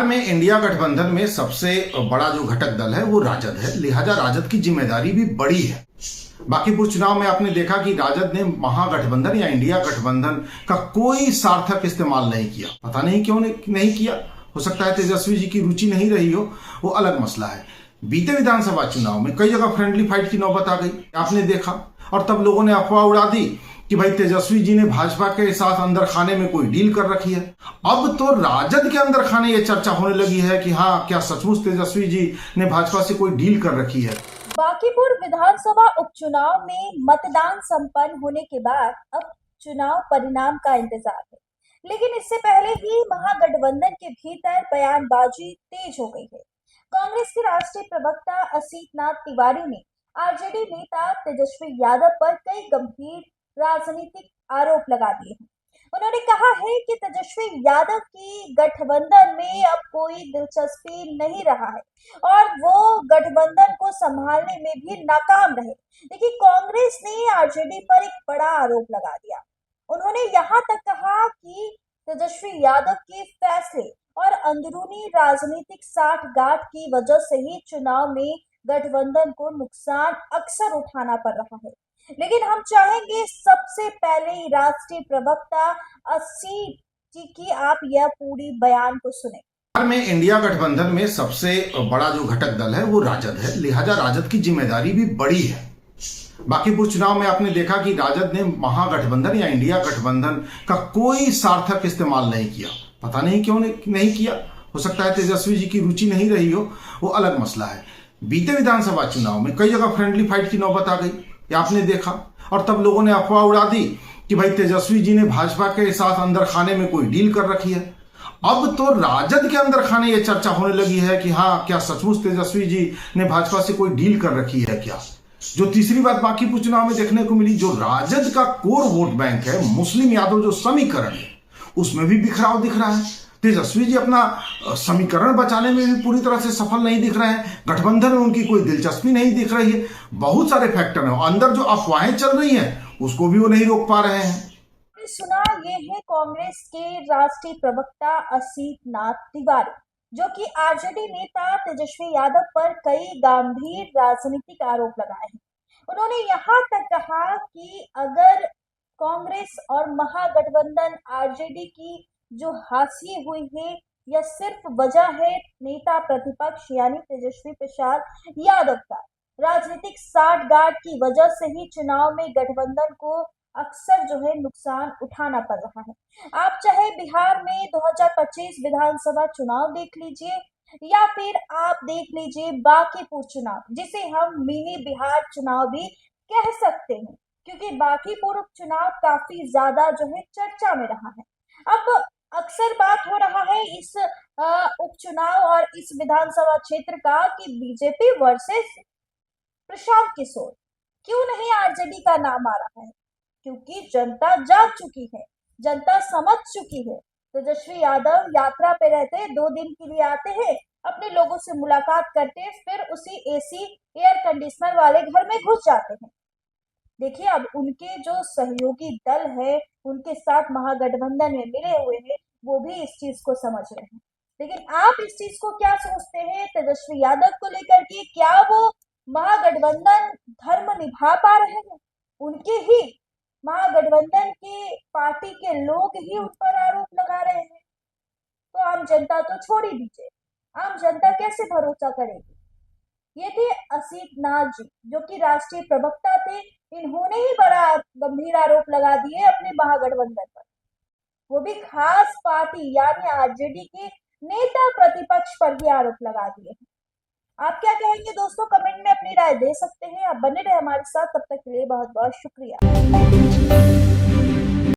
में इंडिया गठबंधन में सबसे बड़ा जो घटक दल है वो राजद है, लिहाजा राजद की जिम्मेदारी भी बड़ी है। बांकीपुर चुनाव में आपने देखा कि राजद ने महागठबंधन या इंडिया गठबंधन का कोई सार्थक इस्तेमाल नहीं किया। पता नहीं क्यों नहीं किया, हो सकता है तेजस्वी जी की रुचि नहीं रही हो, वो अलग मसला है। बीते विधानसभा चुनाव में कई जगह फ्रेंडली फाइट की नौबत आ गई, आपने देखा, और तब लोगों ने अफवाह उड़ा दी कि भाई तेजस्वी जी ने भाजपा के साथ अंदर खाने में कोई डील कर रखी है। अब तो राजद के अंदर खाने ये चर्चा होने लगी है कि हाँ, क्या सचमुच तेजस्वी जी ने भाजपा से कोई डील कर रखी है। बांकीपुर विधानसभा उपचुनाव में मतदान संपन्न होने के बाद अब चुनाव परिणाम का इंतजार है, लेकिन इससे पहले ही महागठबंधन के भीतर बयानबाजी तेज हो गई है। कांग्रेस के राष्ट्रीय प्रवक्ता असीत नाथ तिवारी ने आरजेडी नेता तेजस्वी यादव पर कई गंभीर राजनीतिक आरोप लगा दिए हैं। उन्होंने कहा है कि तेजस्वी यादव की गठबंधन में अब कोई दिलचस्पी नहीं रहा है और वो गठबंधन को संभालने में भी नाकाम रहे। देखिए, कांग्रेस ने आरजेडी पर एक बड़ा आरोप लगा दिया। उन्होंने यहाँ तक कहा कि तेजस्वी यादव के फैसले और अंदरूनी राजनीतिक साठगांठ की वजह से ही चुनाव में गठबंधन को नुकसान अक्सर उठाना पड़ रहा है। लेकिन हम चाहेंगे सबसे पहले राष्ट्रीय प्रवक्ता असीत जी की आप यह पूरी बयान को सुने। बिहार में इंडिया गठबंधन में सबसे बड़ा जो घटक दल है वो राजद है, लिहाजा राजद की जिम्मेदारी भी बड़ी है। बांकीपुर चुनाव में आपने देखा कि राजद ने महागठबंधन या इंडिया गठबंधन का कोई सार्थक इस्तेमाल नहीं किया। पता नहीं क्यों नहीं किया, हो सकता है तेजस्वी जी की रुचि नहीं रही हो, वो अलग मसला है। बीते विधानसभा चुनाव में कई जगह फ्रेंडली फाइट की नौबत आ गई, आपने देखा, और तब लोगों ने अफवाह उड़ा दी कि भाई तेजस्वी जी ने भाजपा के साथ अंदर खाने में कोई डील कर रखी है। अब तो राजद के अंदर खाने ये चर्चा होने लगी है कि हाँ, क्या सचमुच तेजस्वी जी ने भाजपा से कोई डील कर रखी है क्या। जो तीसरी बात बांकीपुर चुनाव में देखने को मिली, जो राजद का कोर वोट बैंक है, मुस्लिम यादव जो समीकरण है, उसमें भी बिखराव दिख रहा है। तेजस्वी जी अपना समीकरण बचाने में भी पूरी तरह से सफल नहीं दिख रहे हैं, गठबंधन में उनकी कोई दिलचस्पी नहीं दिख रही है। बहुत सारे फैक्टर हैं, अंदर जो अफवाहें चल रही हैं उसको भी वो नहीं रोक पा रहे हैं। सुना, ये है कांग्रेस के राष्ट्रीय प्रवक्ता असीत नाथ तिवारी, जो कि आरजेडी नेता तेजस्वी यादव पर कई गंभीर राजनीतिक आरोप लगाए हैं। उन्होंने यहाँ तक कहा कि अगर कांग्रेस और महागठबंधन आरजेडी की जो हासिल हुई है, यह सिर्फ वजह है नेता प्रतिपक्ष यानी तेजस्वी प्रसाद यादव का राजनीतिक साठगांठ की वजह से ही चुनाव में गठबंधन को अक्सर जो है नुकसान उठाना पड़ रहा है। आप चाहे बिहार में 2025 विधानसभा चुनाव देख लीजिए या फिर आप देख लीजिए बांकीपुर चुनाव, जिसे हम मिनी बिहार चुनाव भी कह सकते हैं, क्योंकि बांकीपुर उपचुनाव काफी ज्यादा जो है चर्चा में रहा है। अब अक्सर बात हो रहा है इस उपचुनाव और इस विधानसभा क्षेत्र का कि बीजेपी वर्सेस प्रशांत किशोर, क्यों नहीं आरजेडी का नाम आ रहा है, क्योंकि जनता जाग चुकी है, जनता समझ चुकी है। तेजस्वी यादव यात्रा पे रहते, 2 दिन के लिए आते हैं, अपने लोगों से मुलाकात करते हैं, फिर उसी एसी एयर कंडीशनर वाले घर में घुस जाते हैं। देखिए, अब उनके जो सहयोगी दल है, उनके साथ महागठबंधन में मिले हुए हैं, वो भी इस चीज को समझ रहे हैं। लेकिन आप इस चीज को क्या सोचते हैं तेजस्वी यादव को लेकर के? क्या वो महागठबंधन धर्म निभा पा रहे हैं? उनके ही महागठबंधन के पार्टी के लोग ही उन पर आरोप लगा रहे हैं, तो आम जनता तो छोड़ ही दीजिए, आम जनता कैसे भरोसा करेगी। ये थे असीत नाथ जी, जो कि राष्ट्रीय प्रवक्ता थे। इन्होंने ही बड़ा गंभीर आरोप लगा दिए अपने महागठबंधन पर, वो भी खास पार्टी यानी आरजेडी के नेता प्रतिपक्ष पर भी आरोप लगा दिए हैं। आप क्या कहेंगे दोस्तों? कमेंट में अपनी राय दे सकते हैं। आप बने रहे हमारे साथ, तब तक के लिए बहुत बहुत शुक्रिया।